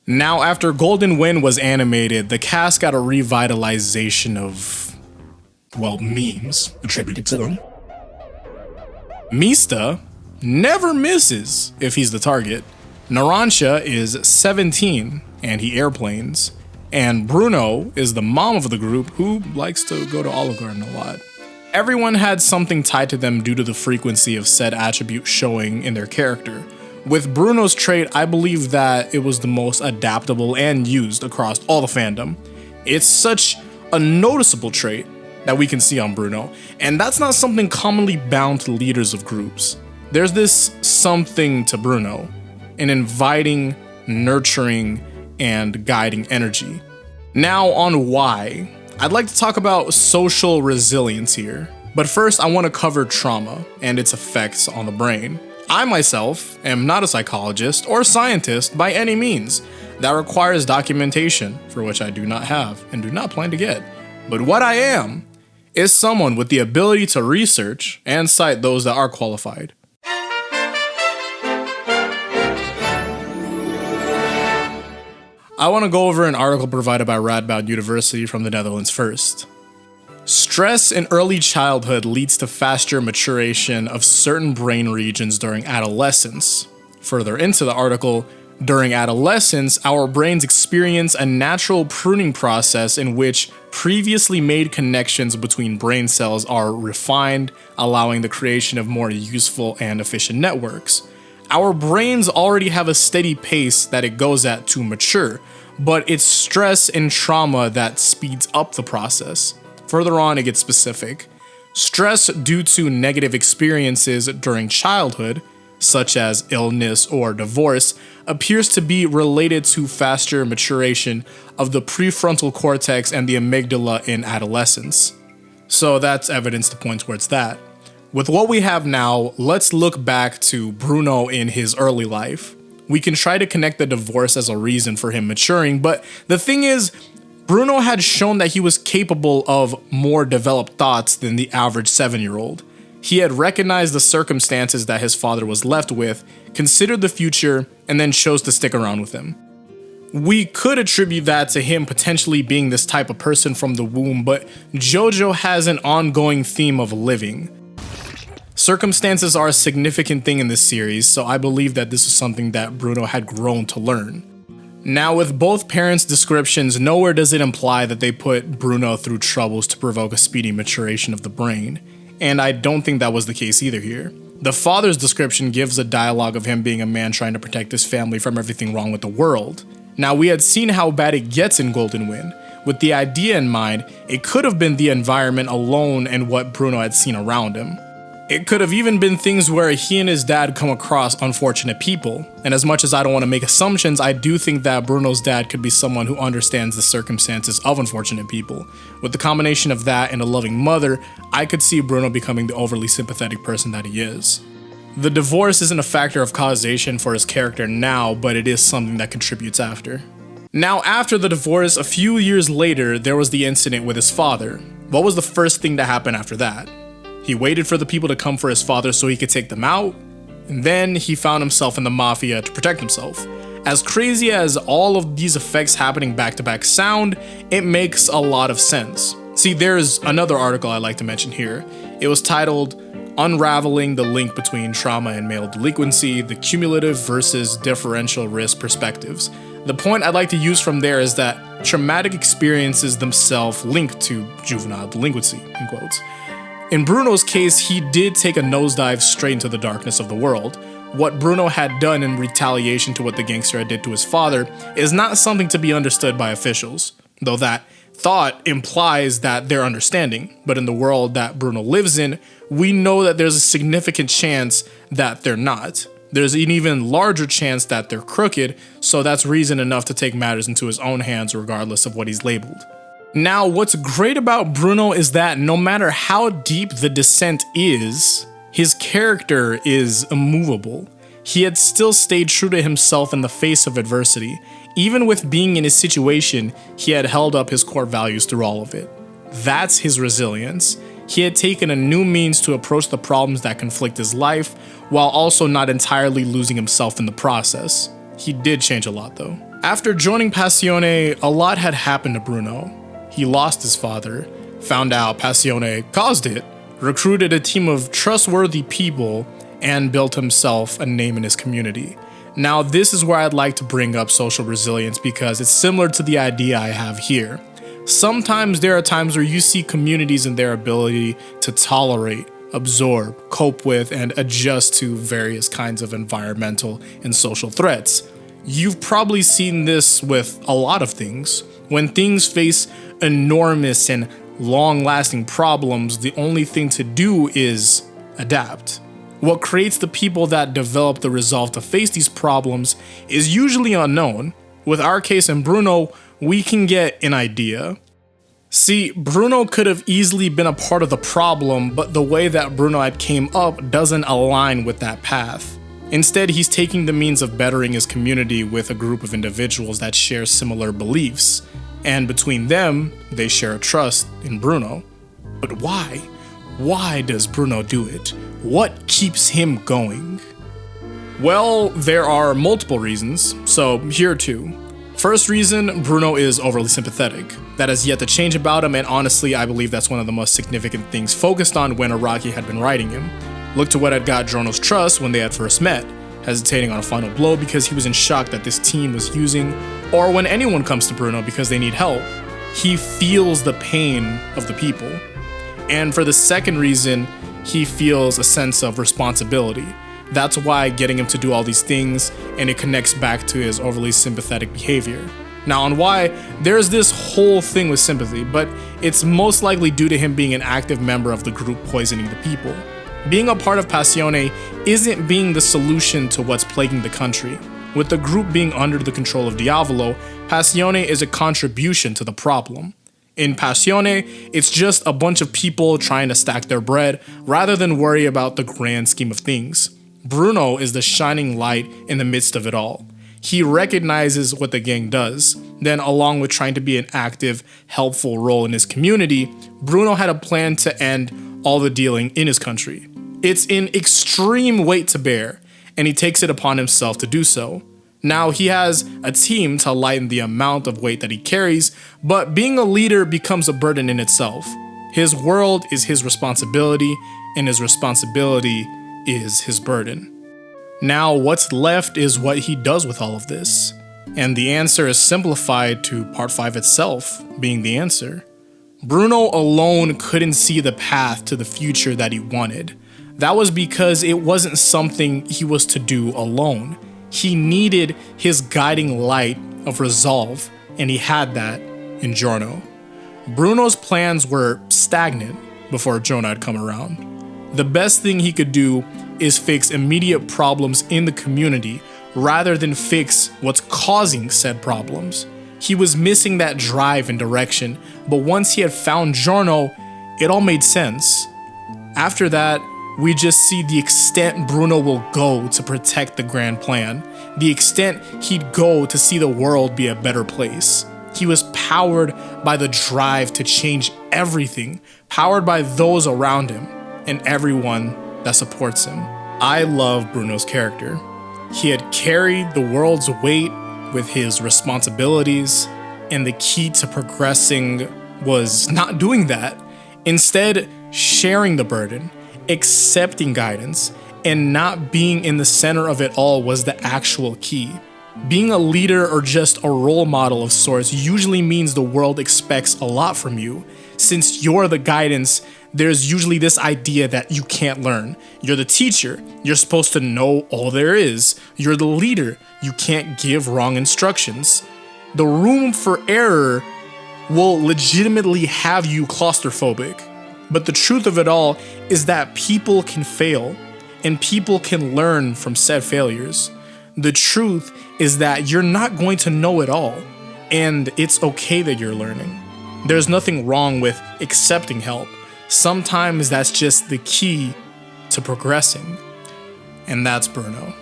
Now, after Golden Wind was animated, the cast got a revitalization of, well, memes attributed to them. Mista never misses if he's the target. Narancia is 17 and he airplanes. And Bruno is the mom of the group who likes to go to Olive Garden a lot. Everyone had something tied to them due to the frequency of said attribute showing in their character. With Bruno's trait, I believe that it was the most adaptable and used across all the fandom. It's such a noticeable trait that we can see on Bruno, and that's not something commonly bound to leaders of groups. There's this something to Bruno, an inviting, nurturing, and guiding energy. Now on why, I'd like to talk about social resilience here, but first I want to cover trauma and its effects on the brain. I myself am not a psychologist or scientist by any means. That requires documentation, for which I do not have and do not plan to get. But what I am is someone with the ability to research and cite those that are qualified. I want to go over an article provided by Radboud University from the Netherlands first. Stress in early childhood leads to faster maturation of certain brain regions during adolescence. Further into the article, during adolescence, our brains experience a natural pruning process in which previously made connections between brain cells are refined, allowing the creation of more useful and efficient networks. Our brains already have a steady pace that it goes at to mature, but it's stress and trauma that speeds up the process. Further on, it gets specific. Stress due to negative experiences during childhood, such as illness or divorce, appears to be related to faster maturation of the prefrontal cortex and the amygdala in adolescence. So that's evidence to point towards that. With what we have now, let's look back to Bruno in his early life. We can try to connect the divorce as a reason for him maturing, but the thing is, Bruno had shown that he was capable of more developed thoughts than the average 7-year-old. He had recognized the circumstances that his father was left with, considered the future, and then chose to stick around with him. We could attribute that to him potentially being this type of person from the womb, but JoJo has an ongoing theme of living. Circumstances are a significant thing in this series, so I believe that this is something that Bruno had grown to learn. Now, with both parents' descriptions, nowhere does it imply that they put Bruno through troubles to provoke a speedy maturation of the brain, and I don't think that was the case either here. The father's description gives a dialogue of him being a man trying to protect his family from everything wrong with the world. Now, we had seen how bad it gets in Golden Wind. With the idea in mind, it could have been the environment alone and what Bruno had seen around him. It could have even been things where he and his dad come across unfortunate people, and as much as I don't want to make assumptions, I do think that Bruno's dad could be someone who understands the circumstances of unfortunate people. With the combination of that and a loving mother, I could see Bruno becoming the overly sympathetic person that he is. The divorce isn't a factor of causation for his character now, but it is something that contributes after. Now, after the divorce, a few years later, there was the incident with his father. What was the first thing to happen after that? He waited for the people to come for his father so he could take them out, and then he found himself in the mafia to protect himself. As crazy as all of these effects happening back to back sound, it makes a lot of sense. See, there's another article I'd like to mention here. It was titled, Unraveling the Link Between Trauma and Male Delinquency, the Cumulative versus Differential Risk Perspectives. The point I'd like to use from there is that traumatic experiences themselves link to juvenile delinquency, in quotes. In Bruno's case, he did take a nosedive straight into the darkness of the world. What Bruno had done in retaliation to what the gangster had did to his father is not something to be understood by officials, though that thought implies that they're understanding. But in the world that Bruno lives in, we know that there's a significant chance that they're not. There's an even larger chance that they're crooked, so that's reason enough to take matters into his own hands regardless of what he's labeled. Now, what's great about Bruno is that no matter how deep the descent is, his character is immovable. He had still stayed true to himself in the face of adversity. Even with being in his situation, he had held up his core values through all of it. That's his resilience. He had taken a new means to approach the problems that conflict his life, while also not entirely losing himself in the process. He did change a lot though. After joining Passione, a lot had happened to Bruno. He lost his father, found out Passione caused it, recruited a team of trustworthy people, and built himself a name in his community. Now, this is where I'd like to bring up social resilience because it's similar to the idea I have here. Sometimes there are times where you see communities and their ability to tolerate, absorb, cope with, and adjust to various kinds of environmental and social threats. You've probably seen this with a lot of things. When things face enormous and long-lasting problems, the only thing to do is adapt. What creates the people that develop the resolve to face these problems is usually unknown. With our case and Bruno, we can get an idea. See, Bruno could have easily been a part of the problem, but the way that Bruno had came up doesn't align with that path. Instead, he's taking the means of bettering his community with a group of individuals that share similar beliefs, and between them, they share a trust in Bruno. But why? Why does Bruno do it? What keeps him going? Well, there are multiple reasons, so here are two. First reason, Bruno is overly sympathetic. That has yet to change about him, and honestly, I believe that's one of the most significant things focused on when Araki had been writing him. Look to what had got Giorno's trust when they had first met, hesitating on a final blow because he was in shock that this team was using, or when anyone comes to Bruno because they need help, he feels the pain of the people. And for the second reason, he feels a sense of responsibility. That's why getting him to do all these things, and it connects back to his overly sympathetic behavior. Now on why, there's this whole thing with sympathy, but it's most likely due to him being an active member of the group poisoning the people. Being a part of Passione isn't being the solution to what's plaguing the country. With the group being under the control of Diavolo, Passione is a contribution to the problem. In Passione, it's just a bunch of people trying to stack their bread rather than worry about the grand scheme of things. Bruno is the shining light in the midst of it all. He recognizes what the gang does. Then, along with trying to be an active, helpful role in his community, Bruno had a plan to end all the dealing in his country. It's an extreme weight to bear, and he takes it upon himself to do so. Now he has a team to lighten the amount of weight that he carries, but being a leader becomes a burden in itself. His world is his responsibility, and his responsibility is his burden. Now what's left is what he does with all of this. And the answer is simplified to part 5 itself being the answer. Bruno alone couldn't see the path to the future that he wanted. That was because it wasn't something he was to do alone. He needed his guiding light of resolve, and he had that in Giorno. Bruno's plans were stagnant before Giorno had come around. The best thing he could do is fix immediate problems in the community rather than fix what's causing said problems. He was missing that drive and direction, but once he had found Giorno, it all made sense. After that, we just see the extent Bruno will go to protect the grand plan, the extent he'd go to see the world be a better place. He was powered by the drive to change everything, powered by those around him and everyone that supports him. I love Bruno's character. He had carried the world's weight with his responsibilities, and the key to progressing was not doing that. Instead, sharing the burden, accepting guidance, and not being in the center of it all was the actual key. Being a leader or just a role model of sorts usually means the world expects a lot from you. Since you're the guidance, there's usually this idea that you can't learn. You're the teacher. You're supposed to know all there is. You're the leader. You can't give wrong instructions. The room for error will legitimately have you claustrophobic. But the truth of it all is that people can fail, and people can learn from said failures. The truth is that you're not going to know it all, and it's okay that you're learning. There's nothing wrong with accepting help. Sometimes that's just the key to progressing. And that's Bruno.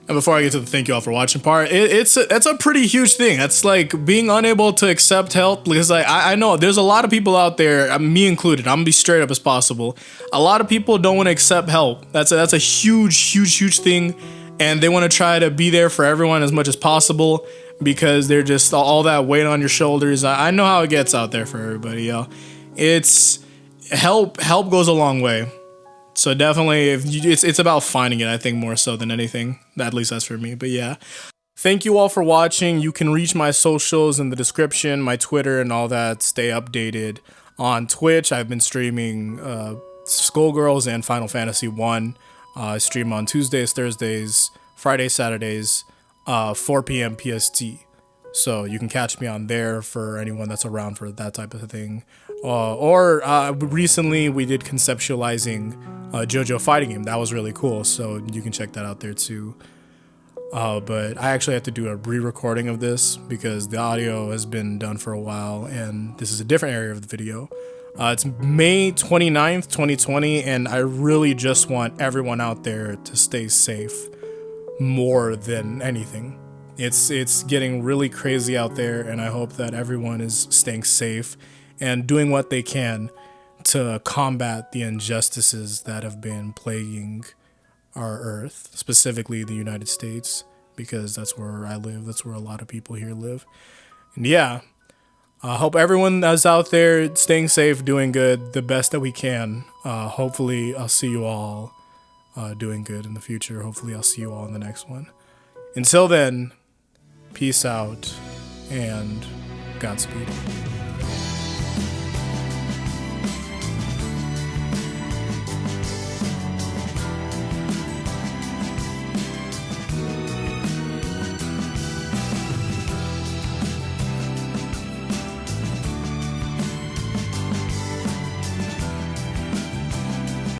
And before I get to the thank you all for watching part, it's a pretty huge thing. That's like being unable to accept help, because I know there's a lot of people out there, me included, I'm gonna be straight up as possible. A lot of people don't want to accept help. That's a huge thing. and they want to try to be there for everyone as much as possible because they're just all that weight on your shoulders. I know how it gets out there for everybody, yo. It's help goes a long way. So definitely, it's about finding it, I think, more so than anything. At least that's for me. But yeah, thank you all for watching. You can reach my socials in the description, my Twitter and all that. Stay updated on Twitch. I've been streaming Skullgirls and Final Fantasy 1. I stream on Tuesdays, Thursdays, Fridays, Saturdays, 4 p.m. PST. So you can catch me on there for anyone that's around for that type of thing. Recently we did conceptualizing JoJo fighting game. That was really cool. So you can check that out there too. But I actually have to do a re-recording of this because the audio has been done for a while and this is a different area of the video. It's May 29th, 2020, and I really just want everyone out there to stay safe more than anything. It's getting really crazy out there, and I hope that everyone is staying safe and doing what they can to combat the injustices that have been plaguing our Earth, specifically the United States, because that's where I live. That's where a lot of people here live. And yeah, I hope everyone that's out there staying safe, doing good, the best that we can. Hopefully I'll see you all doing good in the future. Hopefully I'll see you all in the next one. Until then, peace out and Godspeed.